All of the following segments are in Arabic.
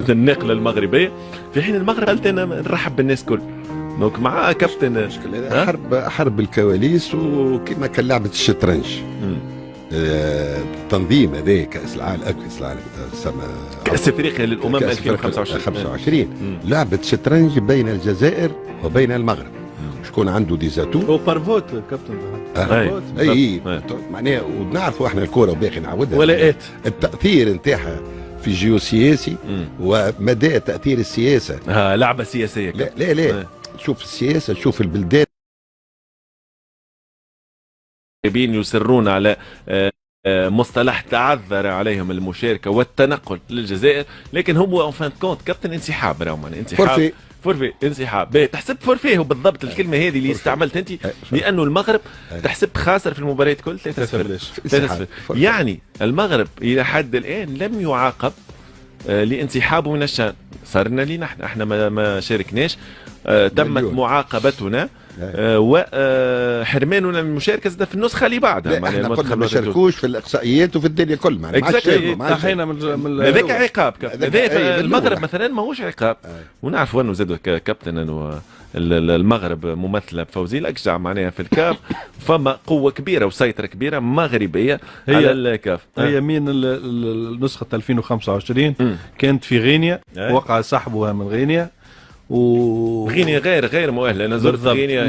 النقله المغربيه، في حين المغرب قلت انا نرحب بالناس كل. دونك مع كابتن حرب الكواليس، وكما كان لعبه الشطرنج. التنظيم هذا كاس العالم، كاس العالم كاس افريقيا للامم 2025 لعبه شطرنج بين الجزائر وبين المغرب. شكون عنده دي زاتو هو بارفوت كابتن اي معناها، ونعرفوا احنا الكره وباقي نعاودها ولاءات التاثير نتاعها في جيوسياسي ومدى تاثير السياسه. لعبه سياسيه. لا شوف السياسه، شوف البلدان يصرون على مصطلح تعذر عليهم المشاركه والتنقل للجزائر، لكن هو فان كونت كابتن انسحاب، راهو انسحاب فورفي انسحاب. تحسب فورفي هو بالضبط الكلمه هذه اللي استعملت انت، لانه المغرب تحسب خاسر في المباريات كل 3-0. يعني المغرب الى حد الان لم يعاقب لانسحابه من الشان. صارنا لي نحن احنا ما شاركناش، تمت معاقبتنا وحرماننا من المشاركه في النسخه اللي بعدها. احنا قلنا ما شاركوش في الاقصائيات وفي الدنيا كل ما انتهينا من هذاك عقاب. المغرب مثلا ماهوش عقاب، ونعرفوا انه زاد كابتن انه المغرب ممثله بفوزي الاكجع معناها في الكاف، فما قوه كبيره وسيطره كبيره مغربيه على الكاف. هي من النسخه 2025 كانت في غينيا، وقع سحبها من غينيا، غينيا غير مؤهله. انا زرت غينيا.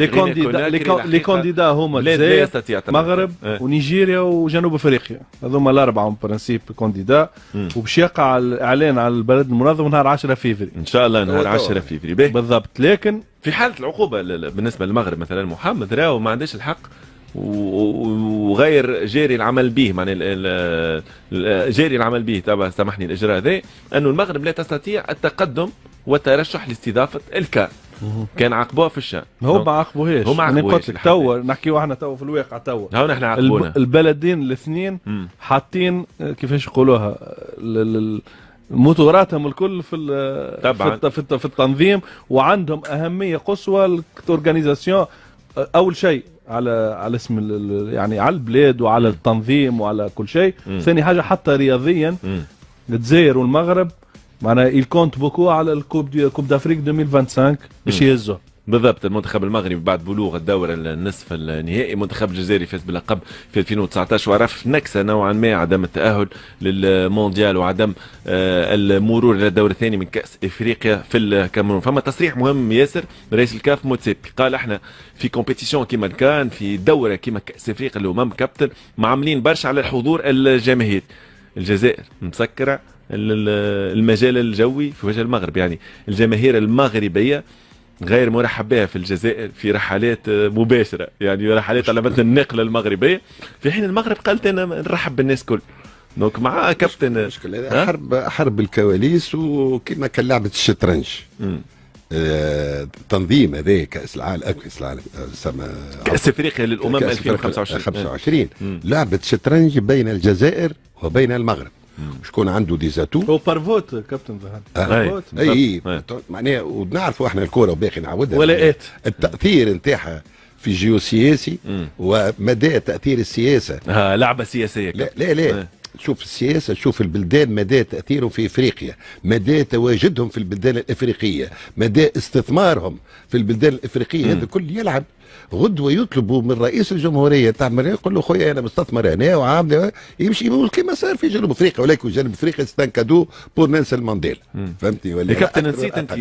لي كانديدا هما الجزائر، المغرب ونيجيريا وجنوب افريقيا، هذوما الاربعه برانسيب كانديدا. وباش يقع الاعلان على البلد المنظم نهار 10 فيفري ان شاء الله، نهار 10 فيفري بالضبط. لكن في حاله العقوبه بالنسبه للمغرب مثلا محمد راهو ما عندهش الحق وغير جاري العمل به، معناها جاري العمل به تبع سامحني الاجراء ذا، انه المغرب لا تستطيع التقدم والترشح لاستضافه الكان. كان عاقبوه في الشان، هو ما عاقبوهاش. انا قلت لك توا نحكيو احنا توا في الواقع، توا هون احنا عاقبونا البلدين الاثنين حاطين كيفاش يقولوها موتوراتهم الكل في التنظيم، وعندهم اهميه قصوى الاورجانيزاسيون. اول شيء على اسم يعني على البلاد وعلى التنظيم وعلى كل شيء. ثاني حاجه حتى رياضيا الجزائر والمغرب معناها يكونت بوكو على الكوب دافريك 2025 باش يهزوه. بالضبط. المنتخب المغربي بعد بلوغ الدورة النصف النهائي، المنتخب الجزائري فاز باللقب في 2019 وعرف نكسة نوعا ما عدم التأهل للمونديال وعدم المرور إلى الدور الثاني من كأس إفريقيا في الكاميرون. فما تصريح مهم ياسر رئيس الكاف موتسيبي، قال احنا في كومبيتيشن كيما كان في دورة كيما كأس إفريقيا الأمم كابتن معاملين برشا على الحضور الجماهيري. الجزائر مسكرة المجال الجوي في وجه المغرب، يعني الجماهير المغربية غير مرحب بها في الجزائر في رحلات مباشرة، يعني رحلات على مثل النقلة المغربية، في حين المغرب قالت أنا نرحب بالناس كل. دونك مع كابتن حرب الكواليس، وكما كان لعبة الشطرنج. تنظيم هذا كاس العالم، كاس افريقيا للامم 2025 لعبة شطرنج بين الجزائر وبين المغرب. شكون عنده دي زاتو هو بارفوت كابتن معناها، ونعرفوا احنا الكره وباقي نعاودها ولاءات التاثير نتاعها في جيوسياسي ومدى تاثير السياسه. لعبه سياسيه. لا شوف السياسه، شوف البلدان مدى تاثيرهم في افريقيا، مدى تواجدهم في البلدان الافريقيه، مدى استثمارهم في البلدان الافريقيه. هذا كل يلعب غدوه يطلبوا من رئيس الجمهوريه تعمل يقول له خويا انا مستثمر هنا وعامل، يمشي يقول كما صار في جنوب افريقيا، ولكن جنوب افريقيا ستنكادو بور نيلسون مانديلا. فهمتني ولا يا كابتن؟ نسيت انت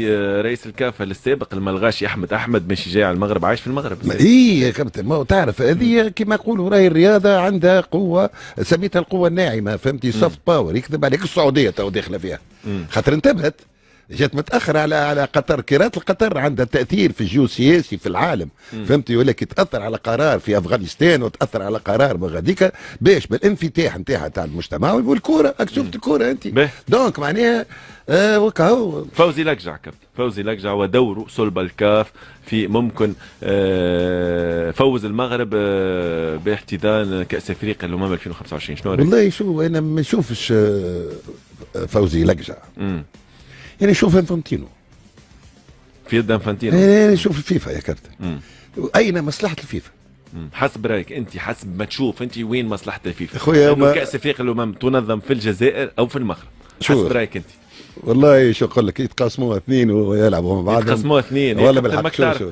رئيس الكافه السابق الملغاشي احمد ماشي جاي على المغرب، عايش في المغرب. يا كابتن، ما تعرف هذه كما يقولوا راهي الرياضه عندها قوه سميتها القوه الناعمه، فهمتي؟ سوفت باور. يكذب عليك السعوديه تو داخله فيها، خاطر انتبهت جات متاخر على قطر. كرات القطر عندها تاثير في الجيوسياسي في العالم، فهمتي؟ ولكن تاثر على قرار في افغانستان وتاثر على قرار بغاديك باش بالانفتاح نتاعها تاع المجتمع والكوره. شفت الكوره انت؟ دونك معناها وكهو فوزي لقجع كابتن، فوزي لقجع ودوره صلب الكاف في ممكن فوز المغرب باحتضان كاس افريقيا الامم 2025. شنو رايك؟ والله شو انا ما نشوفش فوزي لقجع، يعني شوف انفانتينو في يد انفانتينو. يعني شوف الفيفا يا كابتن. اين مصلحه الفيفا؟ حسب رايك انت، حسب ما تشوف انت وين مصلحه الفيفا؟ خويا انه كاس افريقيا الامم تنظم في الجزائر او في المغرب؟ حسب رايك انت؟ والله شو اقول لك يتقاسموها اثنين ويلعبوا مع بعض. يتقاسموها اثنين والله بالحق شو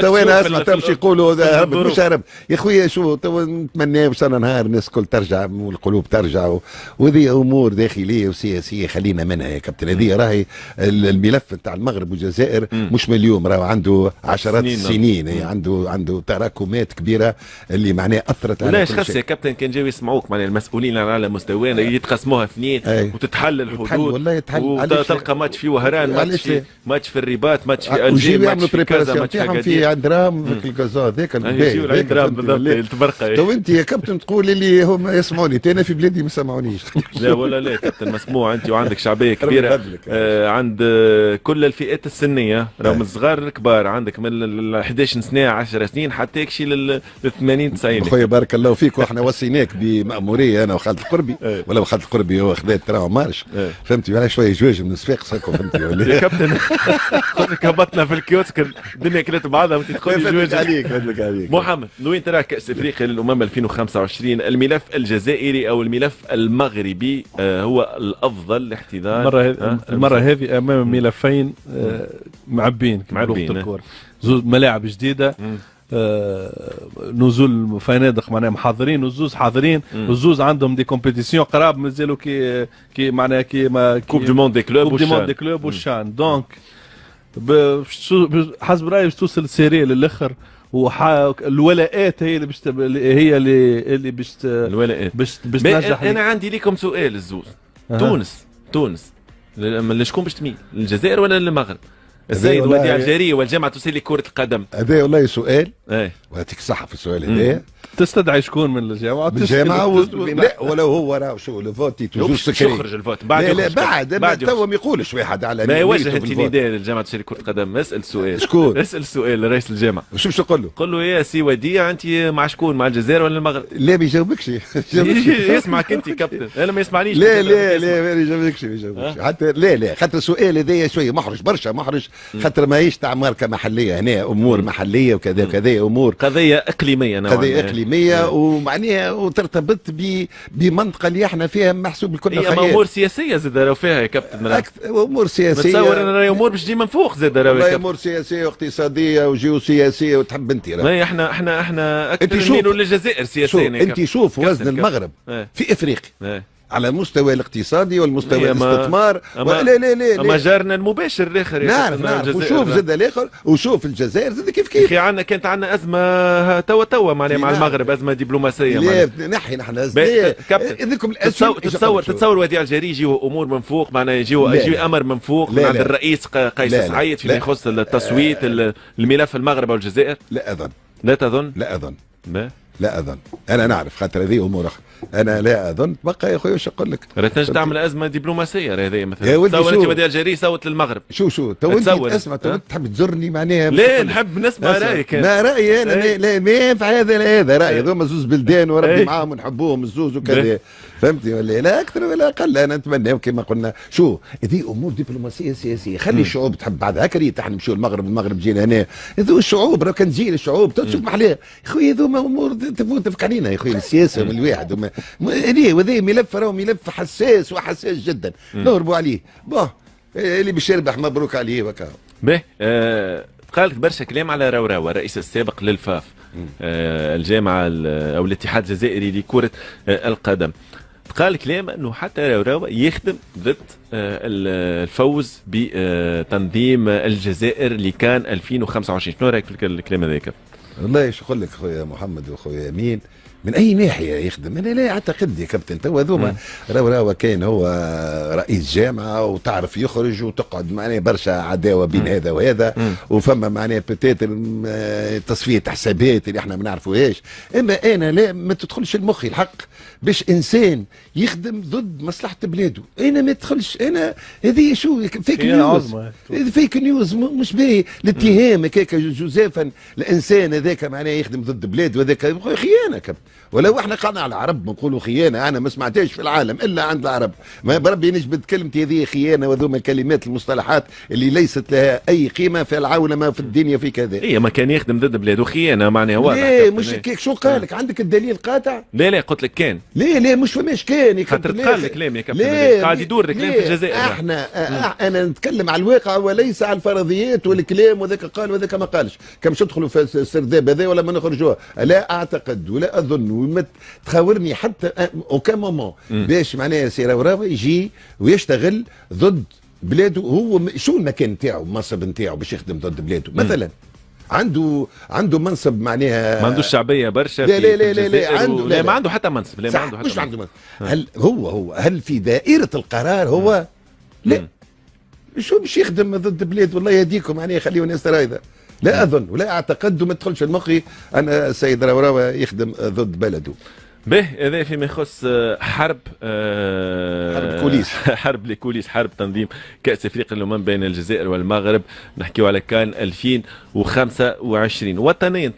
تو انا اسمع تمشي يقولوا هربت مش هرب يا خويا. شو تو نتمنى ان شاء الله نهار الناس الكل ترجع والقلوب ترجع وهذه امور داخليه وسياسيه خلينا منها يا كابتن. هذه راهي الملف نتاع المغرب والجزائر مش من اليوم، راهو عنده عشرات السنين. عنده تراكمات كبيره اللي معناها اثرت على كل شيء. خاص يا كابتن كان جاي يسمعوك معناها المسؤولين على مستوانا يتقسموها اثنين وتتحل الحدود وتلقى ماتش في وهران، ماتش في الرباط، ماتش في الجيم، ماتش في كذا، ماتش في عند رام في الكازا هذاك يجيو عند رام بالضبط تبرقه. تو انت يا كابتن تقول لي هم يسمعوني، انا في بلادي ما يسمعونيش. لا ولا لا كابتن مسموع انت وعندك شعبيه كبيره عند كل الفئات السنيه، راهو من الصغار للكبار، عندك من ال 11 سنه 10 سنين حتى يكشي لل 80 90. خويا بارك الله فيك، واحنا وصيناك بمأموريه انا وخالد القربي ولا خالد القربي هو خذا تراو مارش فهمتي ولا شويه جواج من الصفاقس هكا فهمتي ولا يا كابتن خذك هبطنا في الكيوسك الدنيا كلت بعضها وانت تقول لي جواج عليك. محمد وين ترى كأس افريقيا للامم 2025 الملف الجزائري او الملف المغربي هو الافضل لاحتضان المره هذه امام ملفين معبين الكورة. زوج ملاعب جديده، نزول فنادق معناها محضرين وزوز حاضرين وزوز عندهم دي كومبيتيسيون قراب مازالوا كي معناها كي كوب دي موند دي كلوب والشان. دونك حسب رايي باش توصل السيريه للاخر، الولاءات هي اللي باش الولاءات باش تنجح. انا عندي لكم سؤال الزوز. تونس لشكون باش تميل، للجزائر ولا للمغرب؟ السيد وديع الجزائري والجامعه تسلي كره القدم. هذا والله سؤال ويعطيك الصحه في السؤال هذا. تستدعي شكون من الجامعه؟ لا ولو هو راه شو الفوت توجور سكري يخرج الفوت بعد لا بعد تو ما يقولش واحد على ما يوجه انت نداء للجامعه تسلي كره القدم. اسال سؤال شكون؟ اسال سؤال لرئيس الجامعه. وش باش تقول له؟ قول له يا سي وديع انت مع شكون، مع الجزائر ولا المغرب؟ لا ما يجاوبكش يسمعك انت كابتن. انا ما يسمعنيش. لا ما يجاوبكش حتى لا خاطر السؤال هذايا شويه محرج برشا محرج خاطر ماهيش تاع ماركه محليه هنا، امور محليه وكذا وكذا، امور قضيه اقليميه قضيه اقليميه ومعناها وترتبط بمنطقه اللي احنا فيها محسوب الكل هي امور سياسيه زاد راهو فيها يا كابتن. امور سياسيه تصور انا راهي امور باش تجي من فوق زاد راهو يا كابتن. امور سياسيه واقتصاديه وجيوسياسيه وتحب انت ما احنا اكثر نميلوا للجزائر سياسيا. انت شوف وزن المغرب في افريقيا على المستوى الاقتصادي والمستوى الاستثمار لا اما جارنا المباشر الاخر نعرف وشوف زاد الاخر وشوف الجزائر زاد كيف اخي كانت عندنا ازمه توا معناها مع المغرب، ازمه دبلوماسيه لا نحي نحن هذيكم تتصور وديع الجزائري يجيو امور من فوق معناها يجي امر من فوق من عند الرئيس قيس سعيد فيما يخص التصويت الملف المغرب والجزائر. لا اظن لا اظن انا نعرف خاطر هذه امور اخرى. انا لا اظن بقى يا خويا واش نقول لك تنجم تعمل ازمه دبلوماسيه هذه مثلا. تصور انت وديع الجزائري صوت للمغرب. شو تو انت اسمع تحب تزورني معناها لا نحب نسمع رايك. ما رايي انا لا ما ينفع هذا رايي. هذوما زوز بلدان وربي معاهم ونحبوهم الزوز وكذا فهمتني ولا لا اكثر ولا اقل. انا نتمنى كما قلنا شو هذه امور دبلوماسيه سياسيه. خلي الشعوب تحب بعضها. هكا احنا نمشيو المغرب جينا هنا هذو الشعوب راه كان تجي الشعوب تشوف محلاه يا خويا. هذوما امور تفوت علينا يا خويا السياسه من الواحد وهذا ملف راهو ملف حساس وحساس جدا نهربوا عليه. اللي باش يربح مبروك عليه وكا. باهي قالت برشا كلام على راوراوا الرئيس السابق للفاف الجامعه او الاتحاد الجزائري لكره القدم. قال كلام انه حتى راوراوا يخدم ضد الفوز بتنظيم الجزائر اللي كان 2025. شنو رايك في الكلام هذاك؟ والله ايش نقول لك خويا محمد وخويا امين من اي ناحيه يخدم. انا لا اعتقد يا كابتن تو هذوما راهو كان هو رئيس جامعه وتعرف يخرج وتقعد معناها برشا عداوه بين هذا وهذا وفما معناها بتاتر تصفيه حسابات اللي احنا ما نعرفوهاش. اما انا لا ما تدخلش المخي الحق باش انسان يخدم ضد مصلحه بلاده. انا ما تدخلش. انا هذه شو فيك نيوز. فيك نيوز مش باهي. الاتهام هكاك جزافا الانسان هذاك معناها يخدم ضد بلاده وهذاك خيانه كابتن. ولو احنا قلنا على العرب نقولوا خيانه، انا ما سمعتهاش في العالم الا عند العرب، ما بربي نجبد كلمتي هذه خيانه، وذوما كلمات المصطلحات اللي ليست لها اي قيمه في العالم ما في الدنيا في كذا. اي ما كان يخدم ضد بلاده خيانه معناها واضح. ليه مش هيك؟ شو قالك؟ عندك الدليل قاطع؟ لا قلت لك كان. ليه مش فماش كان يا خاطر كابتن. قال الكلام يا كابتن، قاعد يدور الكلام في الجزائر. احنا انا نتكلم على الواقع وليس على الفرضيات والكلام، وذاك قال وذاك ما قالش. كم تدخلوا في السرداب هذا ولا ما نخرجوها؟ لا اعتقد ولا اظن، وما تخاورني حتى اوكان مومون باش معناها سي راوي يجي ويشتغل ضد بلاده. هو شو المكان نتاعو، المنصب نتاعو باش يخدم ضد بلاده مثلا؟ عنده منصب معناها ما عندوش شعبيه برشا. لا عنده لا ما عنده حتى منصب. لا ما عنده حتى مش عنده منصب. هل هل في دائره القرار هو؟ لا. شو باش يخدم ضد بلاد؟ والله يهديكم معناها خليه الناس رايده. لا اظن ولا اعتقد، وما تدخلش المخي انا السيد راوي يخدم ضد بلده. به هذا فيما يخص حرب حرب كوليس حرب لكوليس، حرب تنظيم كأس افريقيا الامم بين الجزائر والمغرب. نحكيو على كان 2025 وطنيا.